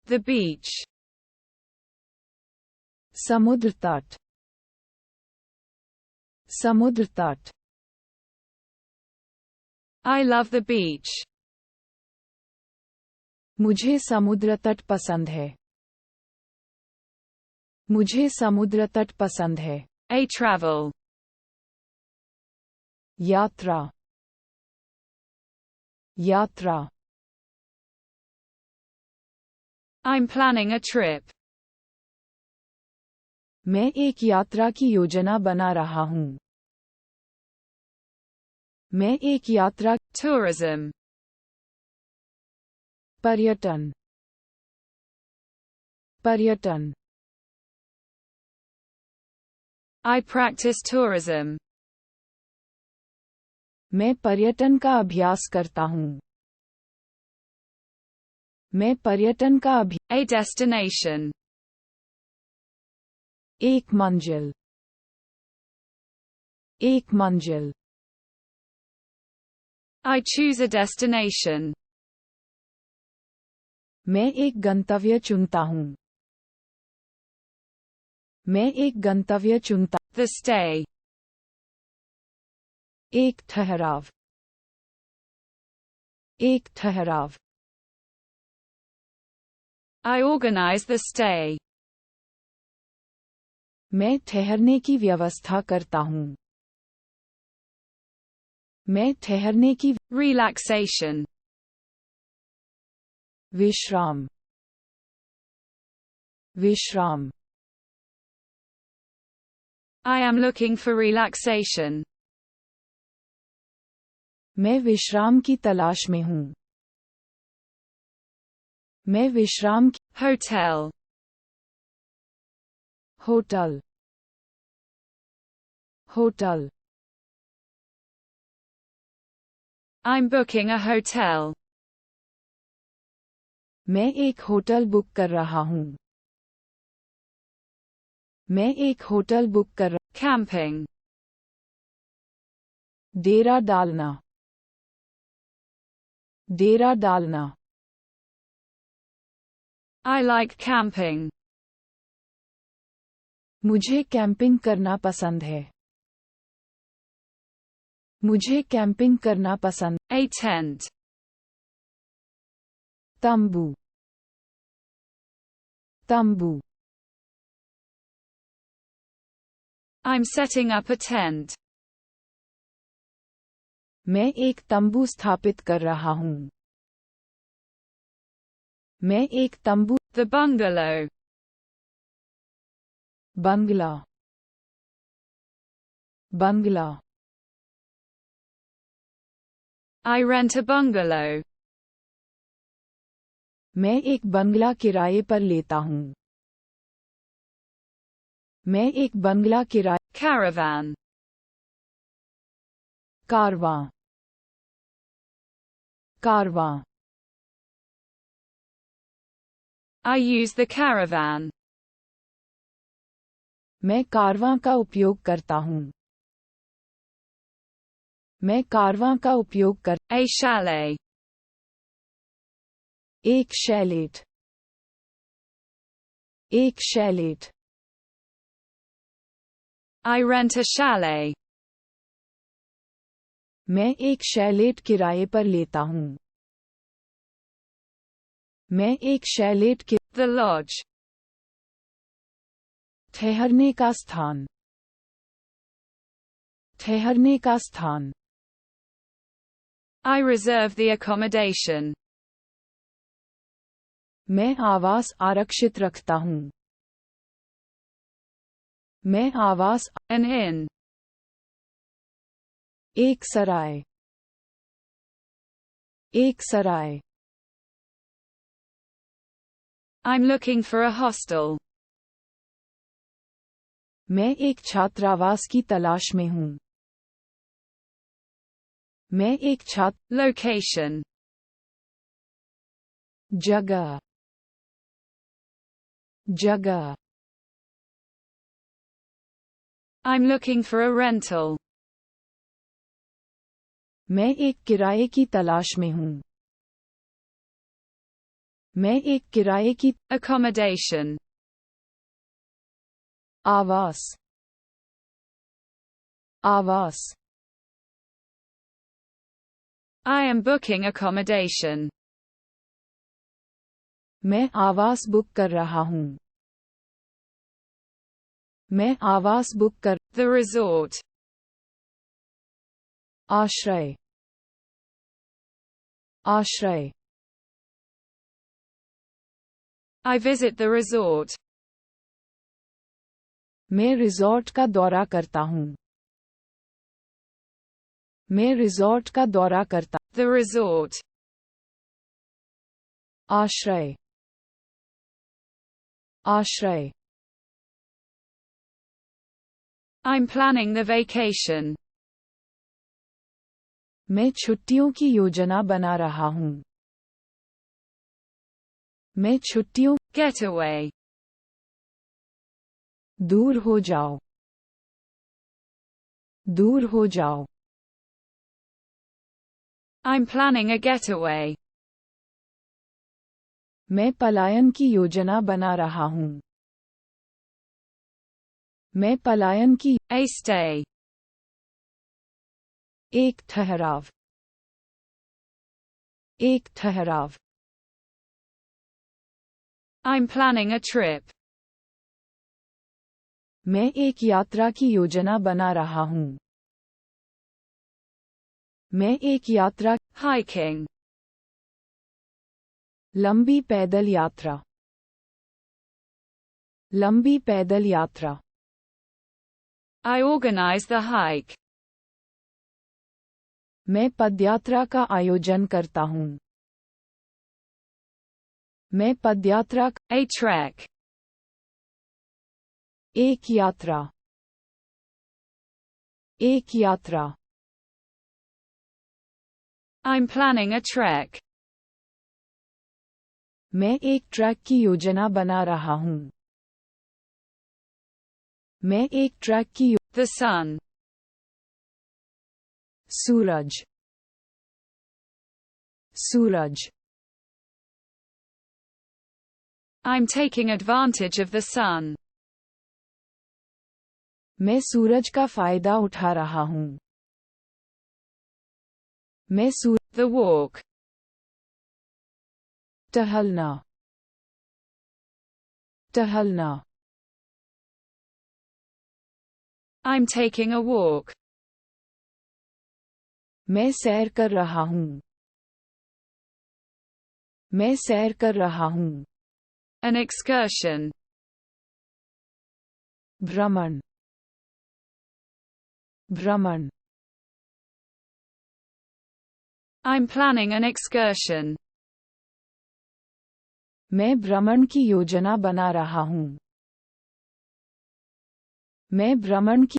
The beach. समुद्र तट, समुद्र तट, I love the beach. मुझे समुद्र तट पसंद है, मुझे समुद्र तट पसंद है। A travel. यात्रा, यात्रा, I'm planning a trip. मैं एक यात्रा की योजना बना रहा हूँ, मैं एक यात्रा, Tourism. पर्यटन, पर्यटन, I practice tourism. मैं पर्यटन का अभ्यास करता हूँ, मैं पर्यटन का A destination. एक मंजिल, एक मंजिल, I choose a destination. मैं एक गंतव्य चुनता हूँ, मैं एक गंतव्य चुनता, The stay. एक ठहराव, एक ठहराव, I organize the stay. मैं ठहरने की व्यवस्था करता हूँ, मैं ठहरने की, Relaxation. विश्राम, विश्राम, I am looking for relaxation. मैं विश्राम की तलाश में हूँ, मैं विश्राम की, Hotel. Hotel, hotel, I'm booking a hotel. मैं एक होटल बुक कर रहा हूँ, मैं एक होटल बुक कर, Camping. डेरा डालना, डेरा डालना, I like camping. मुझे कैंपिंग करना पसंद है, मुझे कैंपिंग करना पसंद, A tent. तंबू, तंबू, I'm setting up a tent. मैं एक तंबू स्थापित कर रहा हूँ, मैं एक तंबू, The bungalow. Bangla, Bangla, I rent a bungalow. मैं एक बंगला किराए पर लेता हूँ, मैं एक बंगला किराए, Caravan. Karwaan, Karwaan, I use the caravan. मैं कारवां का उपयोग करता हूँ, मैं कारवां का उपयोग कर, A chalet. एक शैलेट, एक chalet, I rent a chalet. मैं एक शैलेट किराए पर लेता हूँ, मैं एक शैलेट के, The lodge. ठहरने का स्थान, ठहरने का स्थान, I reserve the accommodation. मैं आवास आरक्षित रखता हूँ, मैं आवास, An inn. एक सराय, एक सराय, I'm looking for a hostel. मैं एक छात्रावास की तलाश में हूँ, मैं एक छात्र, Location. जगह, जगह, I'm looking for a rental. मैं एक किराए की तलाश में हूँ, मैं एक किराए की accommodation, आवास आवास I am booking accommodation, मैं आवास बुक कर रहा हूँ मैं आवास बुक कर the resort, आश्रय आश्रय I visit the resort, मैं रिजॉर्ट का दौरा करता हूँ मैं रिजॉर्ट का दौरा करता the resort, आश्रय आश्रय I'm planning the vacation, मैं छुट्टियों की योजना बना रहा हूँ मैं छुट्टियों getaway, दूर हो जाओ दूर हो जाओ I'm planning a getaway, मैं पलायन की योजना बना रहा हूँ मैं पलायन की a stay, एक ठहराव एक ठहराव I'm planning a trip, मैं एक यात्रा की योजना बना रहा हूँ मैं एक यात्रा hiking, लंबी पैदल यात्रा लंबी पैदल यात्रा I organize the hike, मैं पदयात्रा का आयोजन करता हूँ मैं पदयात्रा a trek, एक यात्रा एक यात्रा I'm planning a trek, मैं एक ट्रैक की योजना बना रहा हूँ मैं एक ट्रैक की the sun, Suraj Suraj I'm taking advantage of the sun, मैं सूरज का फायदा उठा रहा हूँ मैं the walk, टहलना टहलना I'm taking a walk, मैं सैर कर रहा हूँ मैं सैर कर रहा हूँ an excursion, भ्रमण भ्रमण I'm planning an excursion, मैं भ्रमण की योजना बना रहा हूँ मैं भ्रमण की